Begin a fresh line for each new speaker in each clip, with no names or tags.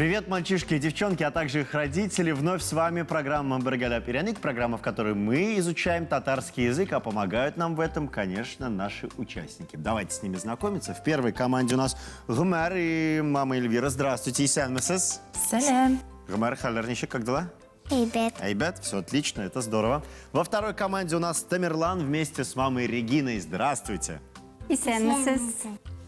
Привет, мальчишки и девчонки, а также их родители. Вновь с вами программа «Быргаля Перяник», программа, в которой мы изучаем татарский язык, а помогают нам в этом, конечно, наши участники. Давайте с ними знакомиться. В первой команде у нас Гумар и мама Эльвира. Здравствуйте, Исян Месес.
Салям.
Гумар, Халернищик, как дела?
Ребят,
Айбет, все отлично, это здорово. Во второй команде у нас Тамерлан вместе с мамой Региной. Здравствуйте.
Исенмесез.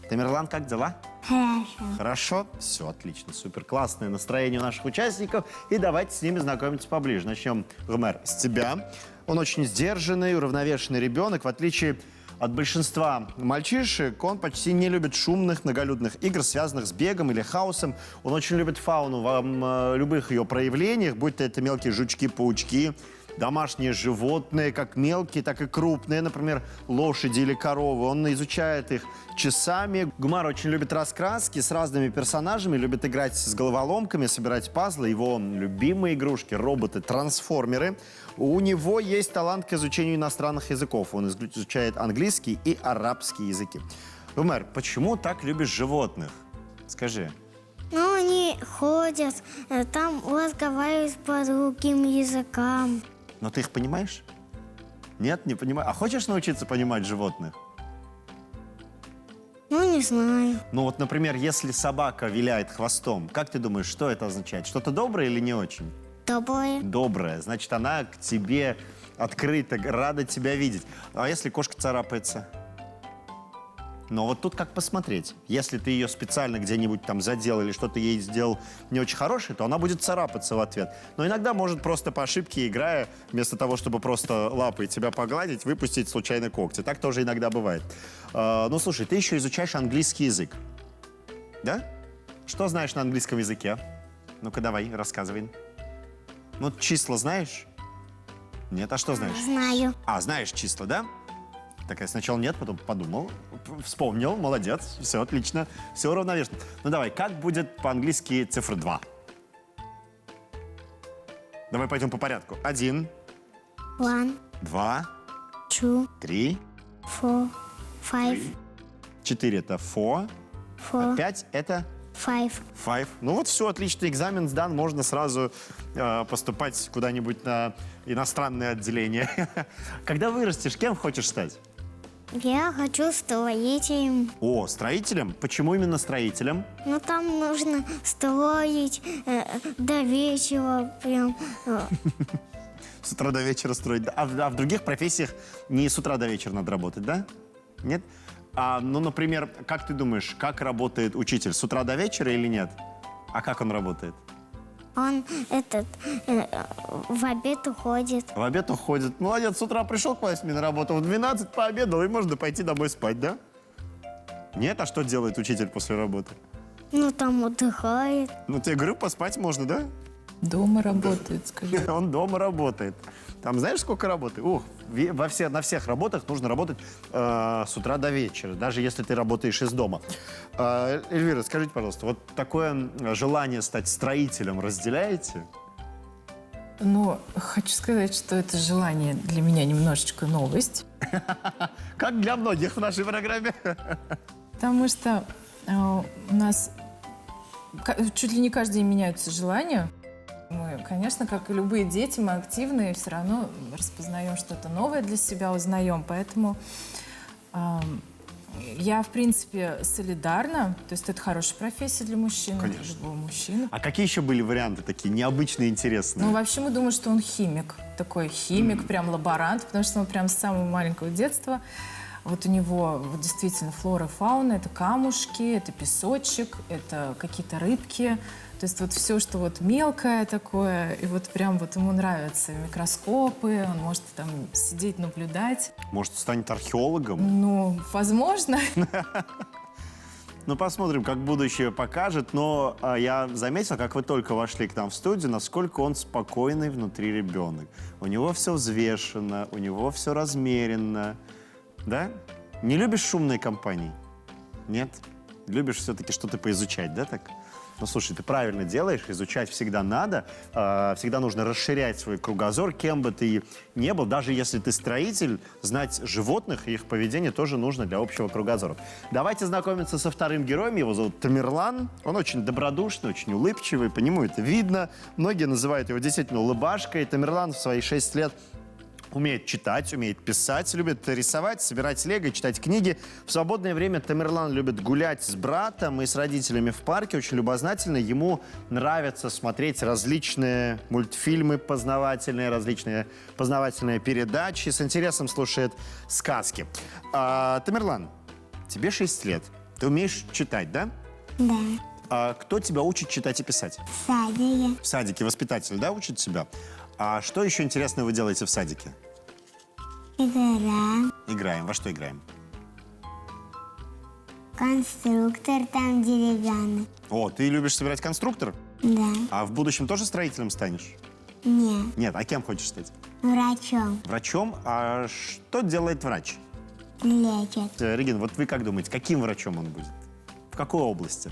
Тамерлан, как дела?
хорошо.
Хорошо, все отлично, супер, классное настроение у наших участников. И давайте с ними знакомиться поближе. Начнем, Гумер, с тебя. Он очень сдержанный, уравновешенный ребенок. В отличие от большинства мальчишек, он почти не любит шумных, многолюдных игр, связанных с бегом или хаосом. Он очень любит фауну в любых ее проявлениях, будь то это мелкие жучки, паучки, домашние животные, как мелкие, так и крупные, например, лошади или коровы. Он изучает их часами. Гумар очень любит раскраски с разными персонажами, любит играть с головоломками, собирать пазлы. Его любимые игрушки — роботы-трансформеры. У него есть талант к изучению иностранных языков. Он изучает английский и арабский языки. Гумар, почему так любишь животных? Скажи.
Ну, они ходят, там разговаривают по другим языкам.
Но ты их понимаешь? Нет, не понимаю. А хочешь научиться понимать животных?
Ну, не знаю.
Ну вот, например, если собака виляет хвостом, как ты думаешь, что это означает? Что-то доброе или не очень?
Доброе.
Доброе. Значит, она к тебе открыта, рада тебя видеть. А если кошка царапается? Но вот тут как посмотреть. Если ты ее специально где-нибудь там задел или что-то ей сделал не очень хорошее, то она будет царапаться в ответ. Но иногда может просто по ошибке, играя, вместо того, чтобы просто лапой тебя погладить, выпустить случайно когти. Так тоже иногда бывает. Ну, слушай, ты еще изучаешь английский язык. Да? Что знаешь на английском языке? Ну-ка, давай, рассказывай. Ну, числа знаешь? Нет, а что знаешь?
Знаю.
А, знаешь числа, да? Так, я сначала нет, потом подумал, вспомнил, молодец, все отлично, все равновешенно. Ну давай, как будет по-английски цифра 2? Давай пойдем по порядку. 1,
1,
2,
2,
3,
4, 5,
4 это 4,
4,
5 это
5.
5. Ну вот все, отлично, экзамен сдан, можно сразу поступать куда-нибудь на иностранное отделение. Когда вырастешь, кем хочешь стать?
Я хочу строителем.
О, строителем? Почему именно строителем?
Ну, там нужно строить до вечера прям.
С утра до вечера строить. А в других профессиях не с утра до вечера надо работать, да? Нет? Ну, например, как ты думаешь, как работает учитель? С утра до вечера или нет? А как он работает?
Он в обед уходит.
В обед уходит. Молодец, с утра пришел к 8 на работу, в 12 пообедал, и можно пойти домой спать, да? Нет? А что делает учитель после работы?
Ну, там отдыхает.
Ну, тебе говорю, поспать можно, да?
Дома работает, скажи.
Он дома работает. Там знаешь, сколько работы? На всех работах нужно работать с утра до вечера, даже если ты работаешь из дома. Эльвира, скажите, пожалуйста, вот такое желание стать строителем разделяете?
Ну, хочу сказать, что это желание для меня немножечко новость.
Как для многих в нашей программе.
Потому что у нас чуть ли не каждый день меняются желания. Мы, конечно, как и любые дети, мы активны и все равно распознаем что-то новое для себя, узнаем. Поэтому я, в принципе, солидарна. То есть это хорошая профессия для мужчины,
Конечно.
для любого мужчины.
А какие еще были варианты такие необычные, интересные?
Ну, вообще мы думаем, что он химик. Такой химик, прям лаборант, потому что он прям с самого маленького детства. Вот у него вот действительно флора, фауна, это камушки, это песочек, это какие-то рыбки. То есть вот все, что вот мелкое такое, и вот прям вот ему нравятся микроскопы, он может там сидеть, наблюдать.
Может, станет археологом?
Ну, возможно.
Ну, посмотрим, как будущее покажет. Но я заметил, как вы только вошли к нам в студию, насколько он спокойный внутри ребенок. У него все взвешено, у него все размеренно. Да? Не любишь шумной компании? Нет? Любишь все-таки что-то поизучать, да, так? Ну, слушай, ты правильно делаешь, изучать всегда надо, всегда нужно расширять свой кругозор, кем бы ты ни был, даже если ты строитель, знать животных и их поведение тоже нужно для общего кругозора. Давайте знакомиться со вторым героем, его зовут Тамерлан, он очень добродушный, очень улыбчивый, по нему это видно, многие называют его действительно улыбашкой. Тамерлан в свои 6 лет умеет читать, умеет писать, любит рисовать, собирать лего, читать книги. В свободное время Тамерлан любит гулять с братом и с родителями в парке, очень любознательный. Ему нравится смотреть различные мультфильмы познавательные, различные познавательные передачи, с интересом слушает сказки. Тамерлан, тебе 6 лет. Ты умеешь читать, да?
Да.
Кто тебя учит читать и писать?
В садике.
В садике воспитатель, да, учит тебя? А что еще интересного вы делаете в садике?
Игра.
Играем. Во что играем?
Конструктор там деревянный.
О, ты любишь собирать конструктор?
Да.
А в будущем тоже строителем станешь?
Нет.
Нет, а кем хочешь стать?
Врачом.
Врачом? А что делает врач?
Лечит.
Регина, вот вы как думаете, каким врачом он будет? В какой области?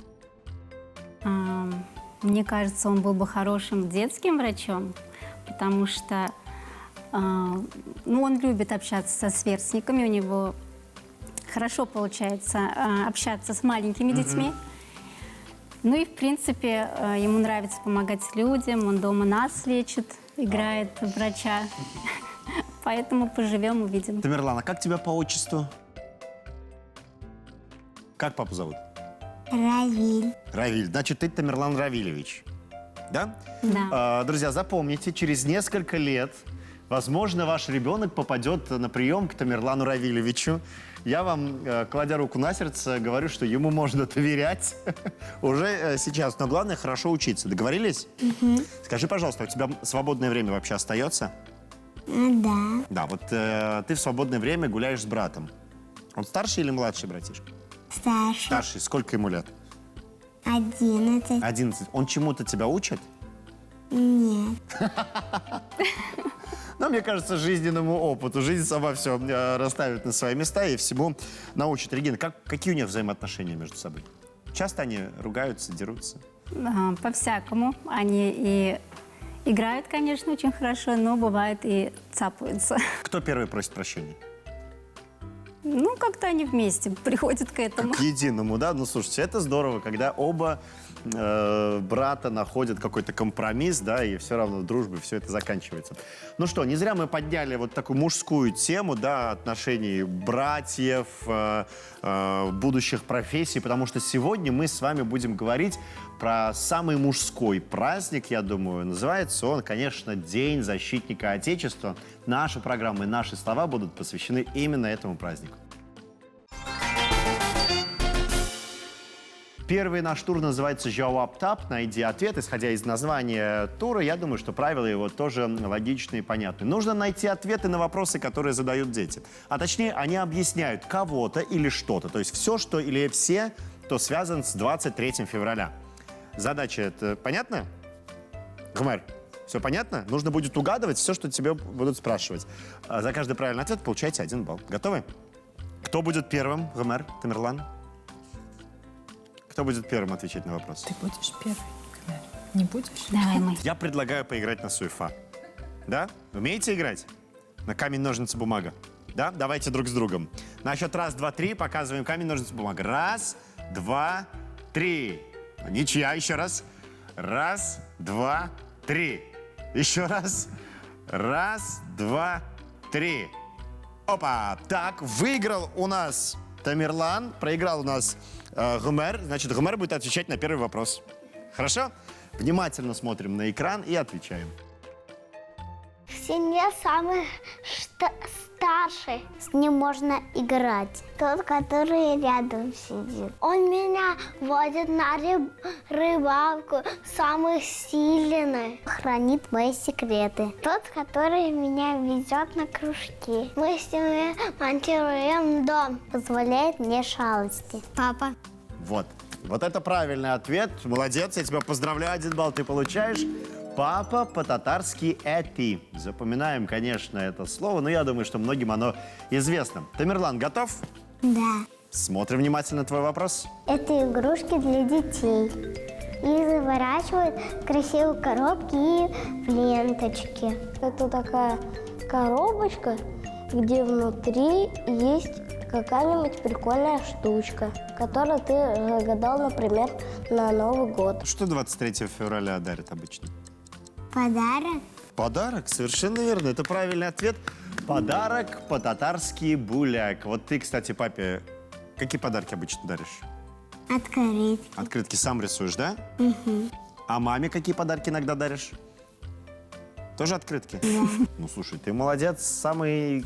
Мне кажется, он был бы хорошим детским врачом, потому что он любит общаться со сверстниками, у него хорошо получается общаться с маленькими детьми. Ну и, в принципе, ему нравится помогать людям, он дома нас лечит, играет врача. Поэтому поживем, увидим.
Тамерлан, а как тебя по отчеству? Как папу зовут?
Равиль.
Равиль. Значит, ты Тамерлан Равильевич. Да?
Да.
Друзья, запомните, через несколько лет, возможно, ваш ребенок попадет на прием к Тамерлану Равильевичу. Я вам, кладя руку на сердце, говорю, что ему можно доверять уже сейчас. Но главное, хорошо учиться. Договорились? Скажи, пожалуйста, у тебя свободное время вообще остается?
Да.
Да, вот ты в свободное время гуляешь с братом. Он старший или младший братишка?
Старший.
Старший. Сколько ему лет?
11.
11. Он чему-то тебя учит?
Нет.
Но мне кажется, жизненному опыту. Жизнь сама все расставит на свои места и всему научит. Регина, какие у них взаимоотношения между собой? Часто они ругаются, дерутся?
По-всякому. Они и играют, конечно, очень хорошо, но бывает и цапаются.
Кто первый просит прощения?
Ну, как-то они вместе приходят к этому.
К единому, да? Ну, слушайте, это здорово, когда оба брата находят какой-то компромисс, да, и все равно в дружбе все это заканчивается. Ну что, не зря мы подняли вот такую мужскую тему, да, отношений братьев, будущих профессий, потому что сегодня мы с вами будем говорить про самый мужской праздник, я думаю. Называется он, конечно, День защитника Отечества. Наша программа и наши слова будут посвящены именно этому празднику. Первый наш тур называется «Jawab Tap», «Найди ответ». Исходя из названия тура, я думаю, что правила его тоже логичны и понятны. Нужно найти ответы на вопросы, которые задают дети. А точнее, они объясняют кого-то или что-то. То есть все, что или все, кто связан с 23 февраля. Задача это понятно? Гумер, все понятно? Нужно будет угадывать все, что тебе будут спрашивать. За каждый правильный ответ получаете 1 балл. Готовы? Кто будет первым? Гумер, Тамерлан? Кто будет первым отвечать на вопрос?
Ты будешь первый, Гомер? Не будешь?
Давай мы.
Я предлагаю поиграть на суефа. Да? Умеете играть? На камень, ножницы, бумага. Да? Давайте друг с другом. На счет 1, 2, 3 показываем камень, ножницы, бумага. 1, 2, 3. Ничья. Еще раз. 1, 2, 3. Еще раз. 1, 2, 3. Опа! Так, выиграл у нас Тамерлан, проиграл у нас Гумер. Значит, Гумер будет отвечать на первый вопрос. Хорошо? Внимательно смотрим на экран и отвечаем.
В семье самый старший. С ним можно играть. Тот, который рядом сидит. Он меня водит на рыбалку. Самый сильный. Хранит мои секреты. Тот, который меня везет на кружки. Мы с ним монтируем дом. Позволяет мне шалости. Папа.
Вот. Вот это правильный ответ. Молодец, я тебя поздравляю. 1 балл ты получаешь. Папа по-татарски «эти». Запоминаем, конечно, это слово, но я думаю, что многим оно известно. Тамерлан, готов?
Да.
Смотрим внимательно твой вопрос.
Это игрушки для детей. и заворачивают в красивые коробки и в ленточки. Это такая коробочка, где внутри есть какая-нибудь прикольная штучка, которую ты загадал, например, на Новый год.
Что 23 февраля дарят обычно?
Подарок?
Подарок, совершенно верно. Это правильный ответ. Подарок по-татарски буляк. Вот ты, кстати, папе какие подарки обычно даришь?
Открыть.
Открытки сам рисуешь, да? Угу. А маме какие подарки иногда даришь? Тоже открытки? Да. Ну, слушай, ты молодец. Самый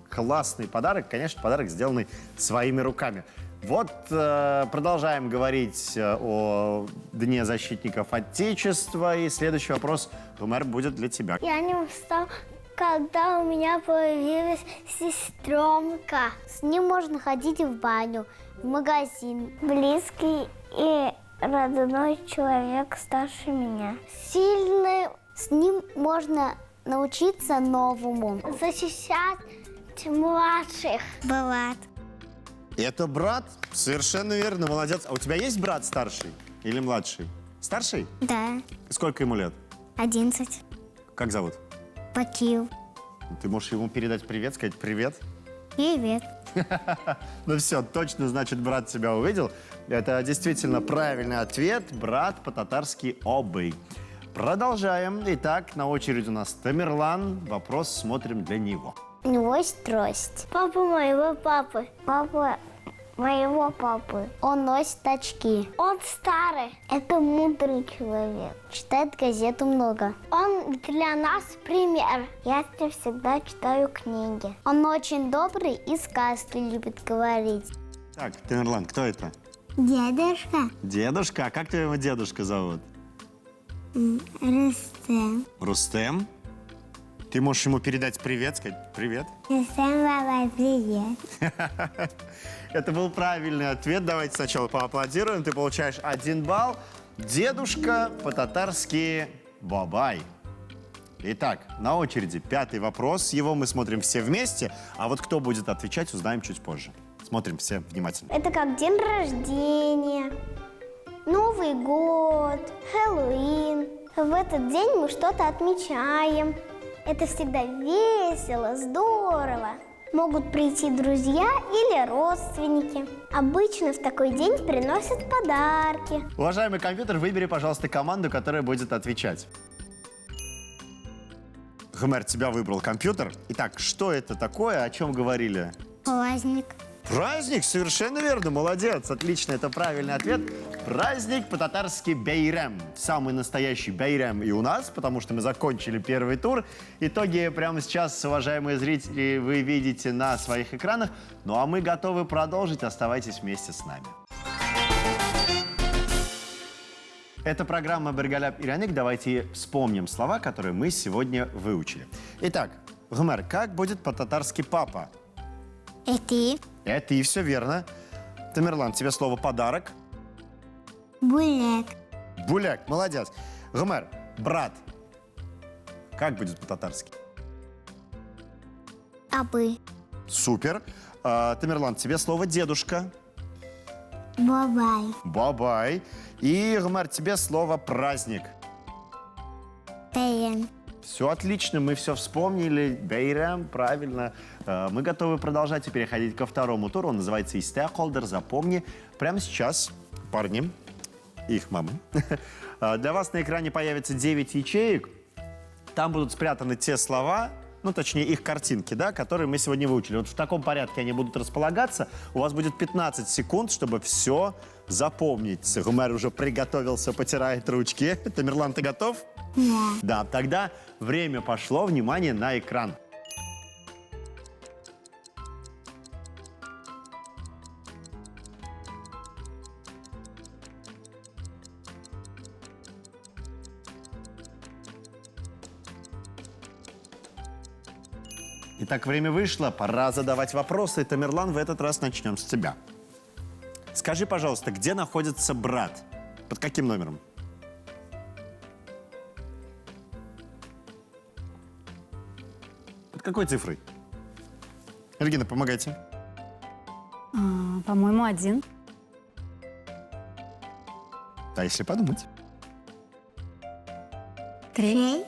классный подарок, конечно, подарок, сделанный своими руками. Вот продолжаем говорить о Дне защитников Отечества. И следующий вопрос, Гумер, будет для тебя.
Я не устал, когда у меня появилась сестренка. С ним можно ходить в баню, в магазин. Близкий и родной человек старше меня. Сильный, с ним можно научиться новому. Защищать младших. Бывает.
Это брат? Совершенно верно, молодец. А у тебя есть брат старший или младший? Старший?
Да,
Сколько ему лет?
11.
Как зовут?
Почил.
Ты можешь ему передать привет, сказать привет?
Привет.
Ну все, точно, значит, брат тебя увидел. Это действительно правильный ответ. Брат по-татарски обый. Продолжаем. Итак, на очереди у нас Тамерлан. Вопрос смотрим для него.
У него есть трость. Папа моего папы. Папа моего папы. Он носит очки. Он старый. Это мудрый человек. Читает газету много. Он для нас пример. Я с ним всегда читаю книги. Он очень добрый и сказки любит говорить.
Так, Тамерлан, кто это?
Дедушка
Дедушка? А как твоего дедушка зовут?
Рустем.
Рустем? Ты можешь ему передать привет, сказать привет?
Рустем, баба, привет.
Это был правильный ответ. Давайте сначала поаплодируем. Ты получаешь 1 балл. Дедушка по-татарски бабай. Итак, на очереди 5-й вопрос. Его мы смотрим все вместе. А вот кто будет отвечать, узнаем чуть позже. Смотрим все внимательно.
Это как день рождения, Новый год, Хэллоуин. В этот день мы что-то отмечаем. Это всегда весело, здорово. Могут прийти друзья или родственники. Обычно в такой день приносят подарки.
Уважаемый компьютер, выбери, пожалуйста, команду, которая будет отвечать. Гумер, тебя выбрал компьютер. Итак, что это такое, о чем говорили?
Праздник.
Праздник, совершенно верно, молодец, отлично, это правильный ответ. Праздник по-татарски бейрем, самый настоящий бейрем и у нас, потому что мы закончили первый тур. Итоги прямо сейчас, уважаемые зрители, вы видите на своих экранах. Ну а мы готовы продолжить, оставайтесь вместе с нами. Это программа «Бергаляп Ираник». Давайте вспомним слова, которые мы сегодня выучили. Итак, Гумер, как будет по-татарски папа?
Это
Это и все верно. Тамерлан, тебе слово «подарок».
буляк.
Буляк, молодец. Гумер, брат. Как будет по-татарски?
Абы.
Супер. Тамерлан, тебе слово «дедушка».
Бабай.
Бабай. И, Гумер, тебе слово «праздник».
Тейн.
Все отлично, мы все вспомнили. Бейрам, правильно. Мы готовы продолжать и переходить ко второму туру. Он называется «Истеахолдер». Запомни, прямо сейчас, парни и их мамы, для вас на экране появится 9 ячеек. Там будут спрятаны те слова, ну, точнее, их картинки, да, которые мы сегодня выучили. Вот в таком порядке они будут располагаться. У вас будет 15 секунд, чтобы все запомнить. Гумер уже приготовился, потирает ручки. Тамерлан, ты готов?
Да.
Да, тогда время пошло. Внимание на экран. Итак, время вышло, пора задавать вопросы. Тамерлан, в этот раз начнем с тебя. Скажи, пожалуйста, где находится брат? Под каким номером? Под какой цифрой? Регина, помогайте.
По-моему, 1.
А если подумать?
3.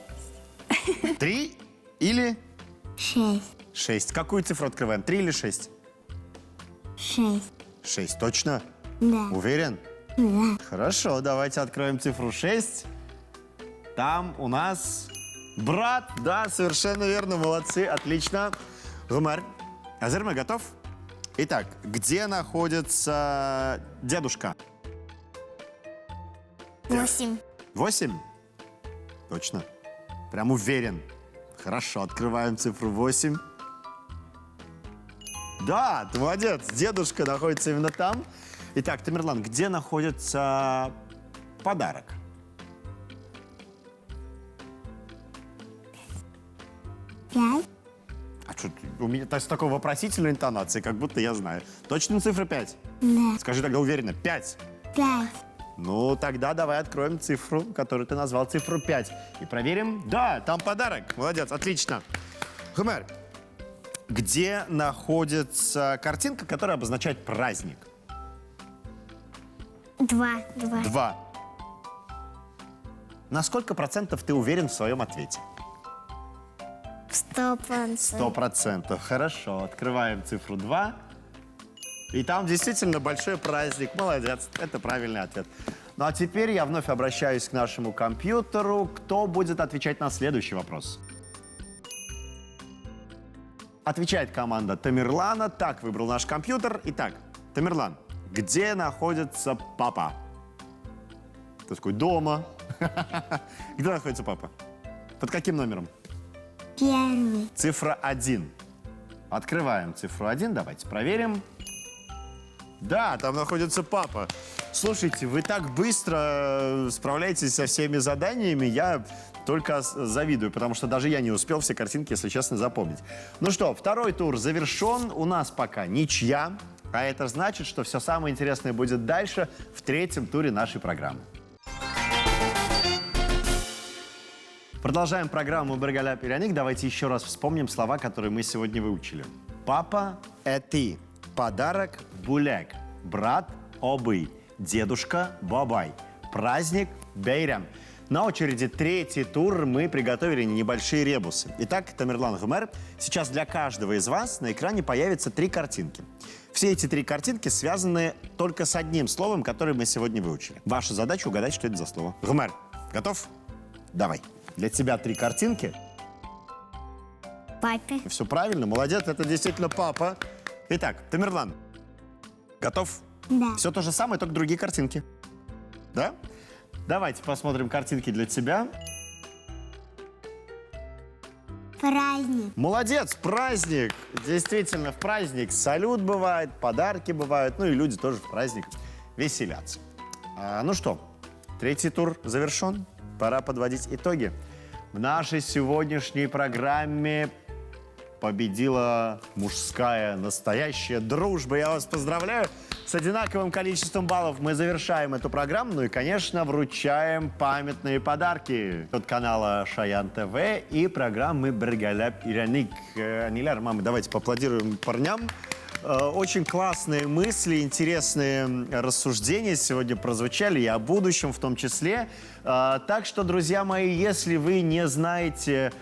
3 или
6.
6? Какую цифру открываем? 3 или 6?
6.
6, точно?
Да.
Уверен?
Да.
Хорошо, давайте откроем цифру 6. Там у нас брат. Да, совершенно верно, молодцы, отлично. Гумар, Азерме, готов? Итак, где находится дедушка?
8.
8? Точно. Прям уверен. Хорошо, открываем цифру 8. Да, ты молодец, дедушка находится именно там. Итак, Тамерлан, где находится подарок?
5.
А что, у меня с такой вопросительной интонацией, как будто я знаю. Точно цифра 5?
Да.
Скажи тогда уверенно, 5.
5.
Ну, тогда давай откроем цифру, которую ты назвал, цифру 5. И проверим. Да, там подарок. Молодец, отлично. Гумер, где находится картинка, которая обозначает праздник?
2. 2.
2. На сколько процентов ты уверен в своем ответе?
100%.
100%. Хорошо, открываем цифру 2. И там действительно большой праздник. Молодец, это правильный ответ. Ну а теперь я вновь обращаюсь к нашему компьютеру. Кто будет отвечать на следующий вопрос? Отвечает команда Тамерлана. Так выбрал наш компьютер. Итак, Тамерлан, где находится папа? Ты такой, дома. Где находится папа? Под каким номером?
1.
Цифра 1. Открываем цифру 1, давайте проверим. Да, там находится папа. Слушайте, вы так быстро справляетесь со всеми заданиями, я только завидую, потому что даже я не успел все картинки, если честно, запомнить. Ну что, второй тур завершен, у нас пока ничья, а это значит, что все самое интересное будет дальше, в третьем туре нашей программы. Продолжаем программу «Бергаля Пиряник». Давайте еще раз вспомним слова, которые мы сегодня выучили. Папа – это подарок – буляк, брат – обый, дедушка – бабай, праздник – бейрям. На очереди третий тур, мы приготовили небольшие ребусы. Итак, Тамерлан, Гумер, сейчас для каждого из вас на экране появятся 3 картинки. Все эти 3 картинки связаны только с одним словом, которое мы сегодня выучили. Ваша задача угадать, что это за слово. Гумер, готов? Давай. Для тебя 3 картинки.
Папе.
Все правильно, молодец, это действительно папа. Итак, Тамерлан, готов?
Да.
Все то же самое, только другие картинки. Да? Давайте посмотрим картинки для тебя.
Праздник.
Молодец, праздник. Действительно, в праздник салют бывает, подарки бывают, ну и люди тоже в праздник веселятся. Ну что, третий тур завершен. Пора подводить итоги. В нашей сегодняшней программе победила мужская настоящая дружба. Я вас поздравляю. С одинаковым количеством баллов мы завершаем эту программу. Ну и, конечно, вручаем памятные подарки от канала Шаян ТВ и программы «Бергаля Пиряник». Анилар, мамы, давайте поаплодируем парням. Очень классные мысли, интересные рассуждения сегодня прозвучали, и о будущем в том числе. Так что, друзья мои, если вы не знаете,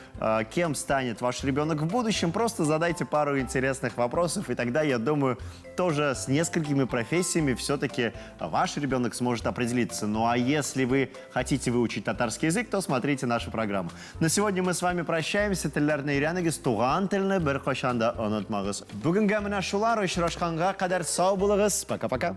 кем станет ваш ребенок в будущем, просто задайте пару интересных вопросов, и тогда, я думаю, тоже с несколькими профессиями все-таки ваш ребенок сможет определиться. Ну а если вы хотите выучить татарский язык, то смотрите нашу программу. На сегодня мы с вами прощаемся. Пока-пока.